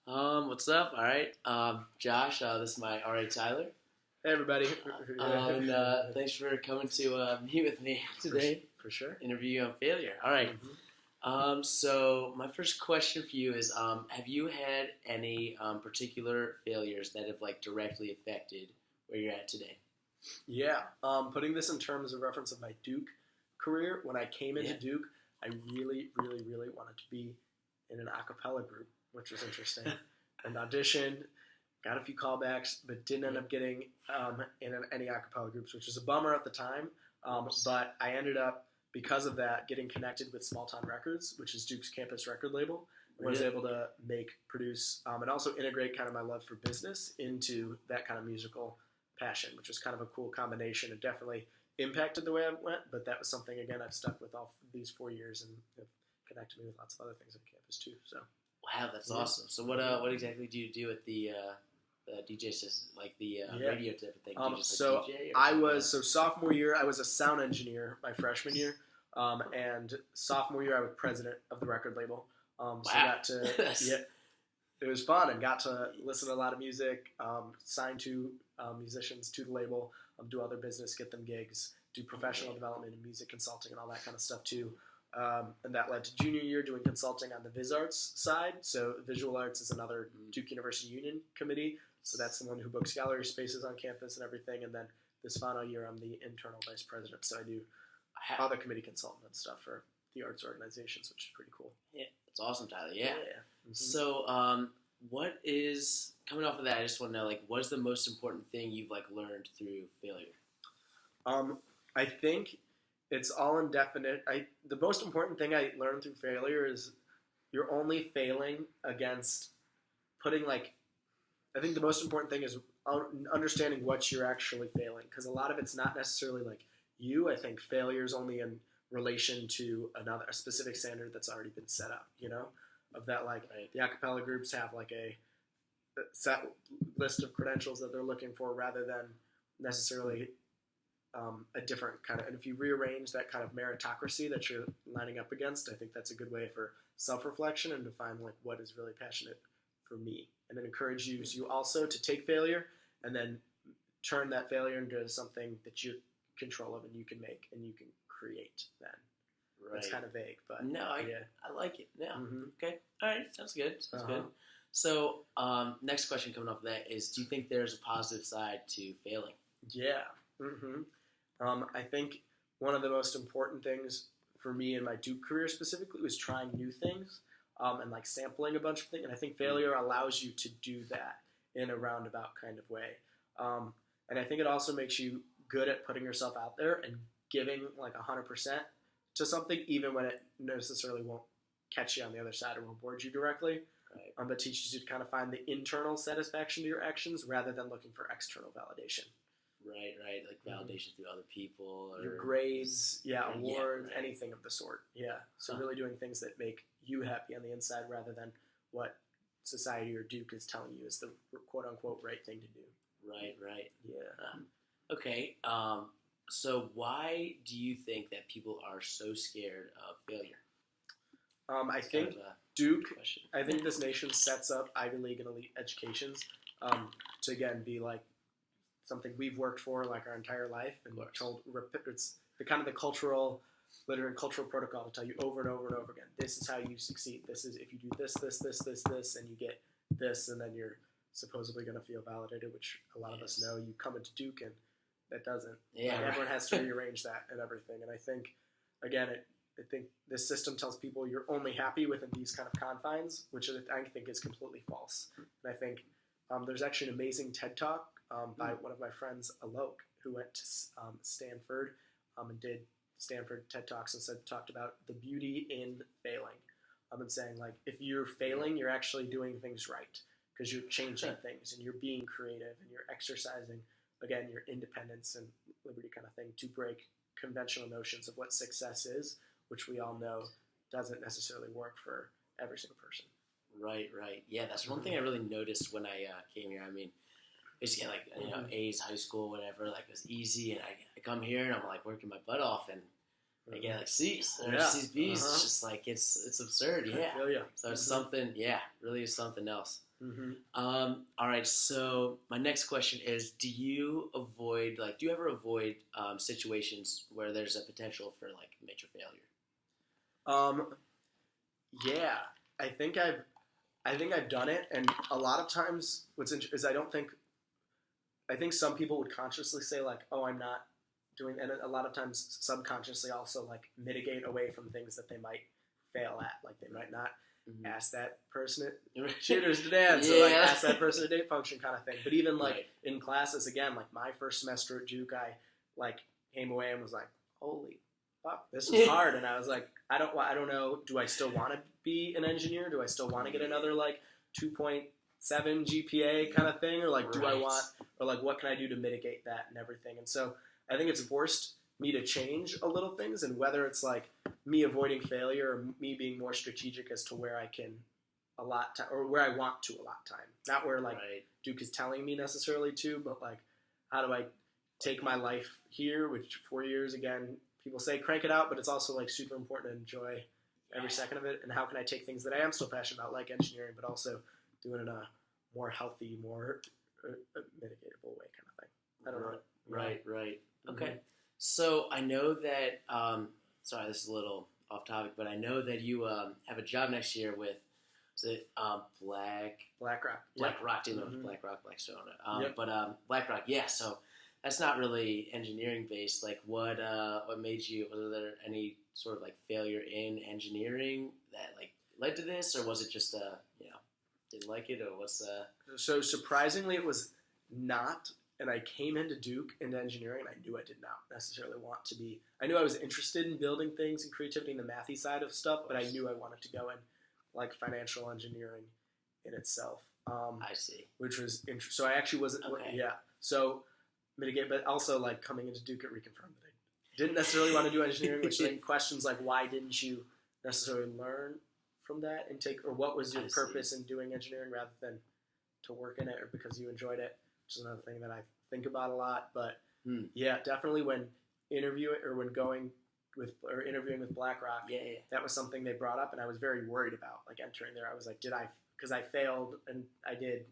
What's up? All right. Josh, this is my RA Tyler. Hey everybody. And thanks for coming to meet with me today. For sure. Interview you on failure. All right. So my first question for you is, have you had any particular failures that have like directly affected where you're at today? Yeah. Putting this in terms of reference of my Duke career, when I came into Duke, I really wanted to be in an a cappella group, which was interesting. And auditioned, got a few callbacks, but didn't end up getting in any a cappella groups, which was a bummer at the time. But I ended up, because of that, getting connected with Small Town Records, which is Duke's campus record label. I was able to produce, and also integrate kind of my love for business into that kind of musical passion, which was kind of a cool combination. It definitely impacted the way I went, but that was something, again, I've stuck with all these 4 years and have connected me with lots of other things on campus too. So, wow, that's awesome. So what exactly do you do at the DJ system, like the radio type of thing? Do you just, like, DJ, or sophomore year, I was a sound engineer my freshman year, and sophomore year I was president of the record label. Wow. So I got to it was fun and got to listen to a lot of music, sign to musicians to the label, do other business, get them gigs, do professional development and music consulting and all that kind of stuff too. And that led to junior year doing consulting on the Viz Arts side. So Visual Arts is another Duke University Union committee. So that's the one who books gallery spaces on campus and everything. And then this final year, I'm the internal vice president. So I do other committee consultant and stuff for the arts organizations, which is pretty cool. Yeah, that's awesome, Tyler. Yeah. So, what is, coming off of that, I just want to know, like, what is the most important thing you've, like, learned through failure? I think it's all indefinite. The most important thing I learned through failure is you're only failing against putting, like, I think the most important thing is understanding what you're actually failing, because a lot of it's not necessarily like you. I think failure is only in relation to a specific standard that's already been set up, of that, like, the a cappella groups have like a set list of credentials that they're looking for rather than necessarily a different kind of, and if you rearrange that kind of meritocracy that you're lining up against, I think that's a good way for self-reflection and to find like what is really passionate for me, and then encourage you also to take failure and then turn that failure into something that you're in control of and you can make and you can create then. Right. It's kind of vague, but no, I like it. Yeah. Okay. All right. Sounds good. Good. So, next question coming off of that is, do you think there's a positive side to failing? Yeah. I think one of the most important things for me in my Duke career specifically was trying new things, and like sampling a bunch of things. And I think failure allows you to do that in a roundabout kind of way. And I think it also makes you good at putting yourself out there and giving like 100% to something, even when it necessarily won't catch you on the other side or reward you directly. Right. But teaches you to kind of find the internal satisfaction to your actions rather than looking for external validation. Right. Like validation through other people. Or your grades, awards, anything of the sort. Yeah. So really doing things that make you happy on the inside rather than what society or Duke is telling you is the quote-unquote right thing to do. Right. Yeah. Okay. So why do you think that people are so scared of failure? I think Duke, I think this nation sets up Ivy League and elite educations to, again, be like something we've worked for like our entire life, and it's the kind of the cultural protocol to tell you over and over and over again, this is how you succeed. This is if you do this, and you get this, and then you're supposedly going to feel validated, which a lot of us know. You come into Duke and that doesn't. Yeah, everyone has to rearrange that and everything. And I think, again, I think this system tells people you're only happy within these kind of confines, which I think is completely false. And I think there's actually an amazing TED Talk by one of my friends, Alok, who went to Stanford and did Stanford TED Talks and talked about the beauty in failing. And saying, like, if you're failing, you're actually doing things right because you're changing things and you're being creative and you're exercising, again, your independence and liberty kind of thing to break conventional notions of what success is, which we all know doesn't necessarily work for every single person. Right. Yeah, that's one thing I really noticed when I came here. I mean, basically, like, A's, high school, whatever, like, it was easy, and I come here, and I'm, like, working my butt off, and I get like C's or Yeah. C's, B's. Uh-huh. It's just like it's absurd. Yeah. I feel ya. So it's something. Yeah, really is something else. Mm-hmm. All right. So my next question is: do you ever avoid situations where there's a potential for like major failure? Yeah, I think I've done it, and a lot of times what's is I think some people would consciously say like, oh, I'm not doing, and a lot of times subconsciously also like mitigate away from things that they might fail at, like they might not ask that person at Shooters to dance, or like ask that person at date function kind of thing. But even like in classes, again, like my first semester at Duke, I like came away and was like, holy fuck, this is hard. And I was like, I don't know, do I still want to be an engineer? Do I still want to get another like 2.7 GPA kind of thing, or like do I want, or like what can I do to mitigate that and everything? And so I think it's forced me to change a little things, and whether it's like me avoiding failure or me being more strategic as to where I can allot time, or where I want to allot time, not where like Duke is telling me necessarily to, but like how do I take my life here, which 4 years, again, people say crank it out, but it's also like super important to enjoy every second of it, and how can I take things that I am still passionate about, like engineering, but also do it in a more healthy, more mitigatable way kind of thing. I don't know. Right. Okay. So I know that, sorry, this is a little off topic, but I know that you have a job next year with, is it BlackRock. BlackRock, didn't know if BlackRock, Blackstone. But BlackRock, yeah, so that's not really engineering based. Like what made you, was there any sort of like failure in engineering that like led to this, or was it just, didn't like it, or what's So surprisingly it was not. And I came into Duke into engineering, and I knew I did not necessarily want to be. I knew I was interested in building things and creativity and the mathy side of stuff, but I knew I wanted to go in like financial engineering in itself. I see. Which was interesting. So I actually wasn't. Okay. Yeah. So mitigate, but also like coming into Duke, it reconfirmed that I didn't necessarily want to do engineering. Which then questions like, why didn't you necessarily learn from that and take, or what was your purpose in doing engineering rather than to work in it, or because you enjoyed it? Which is another thing that I think about a lot. But yeah, definitely when interviewing with BlackRock, that was something they brought up, and I was very worried about like entering there. I was like, because I failed and I did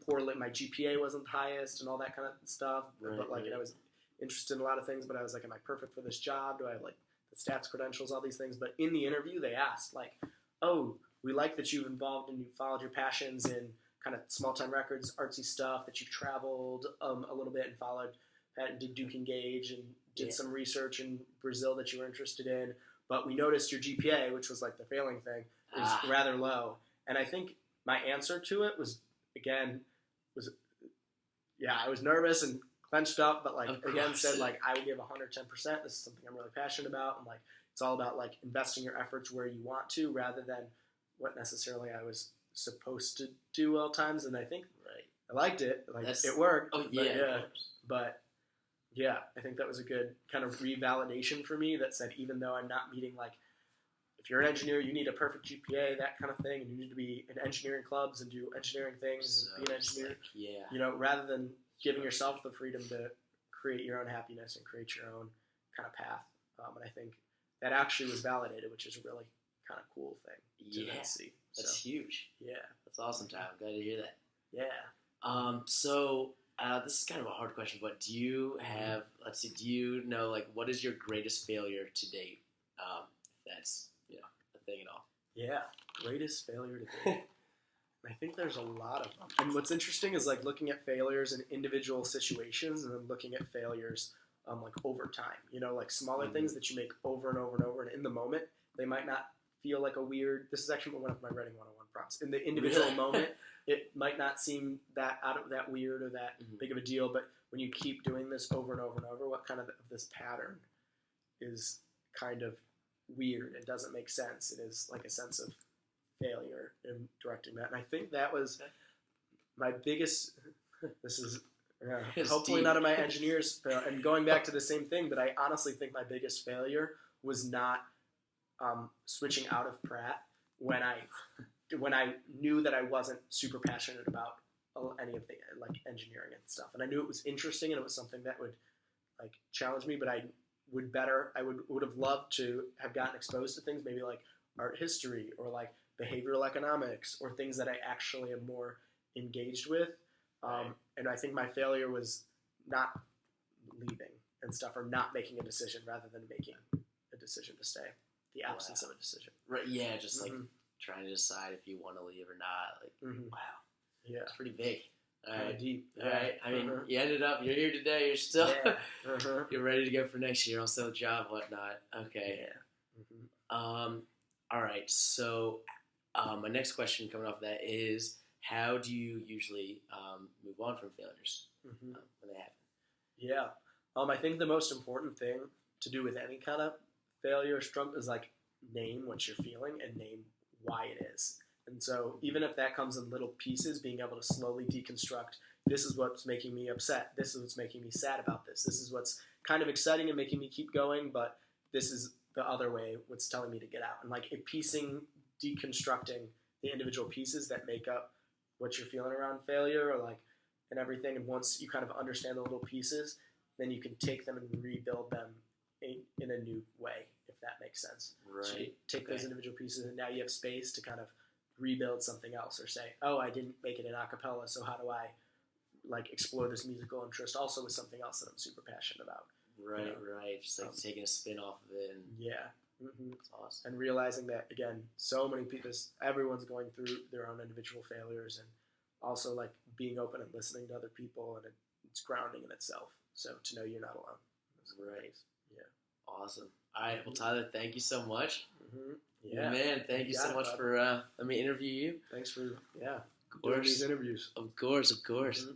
poorly. My GPA wasn't the highest and all that kind of stuff. But like, and I was interested in a lot of things, but I was like, am I perfect for this job? Do I have like the stats credentials, all these things? But in the interview, they asked like, oh, we like that you've involved and you followed your passions in kind of small time records, artsy stuff, that you've traveled a little bit and followed that, did Duke Engage and did some research in Brazil that you were interested in. But we noticed your GPA, which was like the failing thing, is rather low. And I think my answer to it was, again, I was nervous and clenched up, but like again said like, I will give 110%. This is something I'm really passionate about, and like it's all about like investing your efforts where you want to rather than what necessarily I was supposed to do all times. And I think I liked it, like it worked. But I think that was a good kind of revalidation for me that said, even though I'm not meeting like, if you're an engineer, you need a perfect GPA, that kind of thing, and you need to be in engineering clubs and do engineering things and be an engineer. Rather than giving yourself the freedom to create your own happiness and create your own kind of path. And I think that actually was validated, which is a really kind of cool thing to then see. That's huge. Yeah. That's awesome, Tom. I'm glad to hear that. Yeah. So this is kind of a hard question, but do you have, do you know, like, what is your greatest failure to date? If that's, a thing at all. Yeah. Greatest failure to date. I think there's a lot of them. And what's interesting is like looking at failures in individual situations and then looking at failures like over time. Like smaller things that you make over and over and over, and in the moment, they might not feel like a weird. This is actually one of my writing 101 prompts. In the individual moment, it might not seem that weird or that big of a deal, but when you keep doing this over and over and over, what kind of this pattern is kind of weird. It doesn't make sense. It is like a sense of failure in directing that. And I think that was my biggest. This is hopefully none of my engineers fail. And going back to the same thing, but I honestly think my biggest failure was not switching out of Pratt when I knew that I wasn't super passionate about any of the like engineering and stuff, and I knew it was interesting and it was something that would like challenge me, but I would have loved to have gotten exposed to things maybe like art history or like behavioral economics or things that I actually am more engaged with. Right. And I think my failure was not leaving and stuff, or not making a decision rather than making a decision to stay. The absence of a decision. Right. Yeah. Just like Mhm. trying to decide if you want to leave or not. Like, Mhm. wow, Yeah. it's pretty big. All Kinda right. deep. All right. I mean, Mhm. you ended up. You're here today. You're still. Yeah. Mhm. You're ready to go for next year. Also, a job, whatnot. Okay. Yeah. Mhm. All right. So, my next question coming off of that is, how do you usually move on from failures Mhm. when they happen? Yeah. I think the most important thing to do with any kind of failure or struggle is like name what you're feeling and name why it is. And so even if that comes in little pieces, being able to slowly deconstruct, this is what's making me upset. This is what's making me sad about this. This is what's kind of exciting and making me keep going, but this is the other way, what's telling me to get out. And like deconstructing the individual pieces that make up what you're feeling around failure or like and everything. And once you kind of understand the little pieces, then you can take them and rebuild them in a new way, if that makes sense. Right. So you take those individual pieces and now you have space to kind of rebuild something else, or say, oh, I didn't make it in a cappella, so how do I like explore this musical interest also with something else that I'm super passionate about. Right. You know? Right. Just like taking a spin off of it. And Yeah. Mm-hmm. That's awesome. And realizing that, again, so many people, everyone's going through their own individual failures, and also like being open and listening to other people, and it's grounding in itself. So to know you're not alone. Right. Yeah. Awesome. All right. Well, Tyler, thank you so much. Mm-hmm. Yeah. Man, thank you so much for let me interview you. Thanks for Of doing course. these interviews. Of course. Mm-hmm.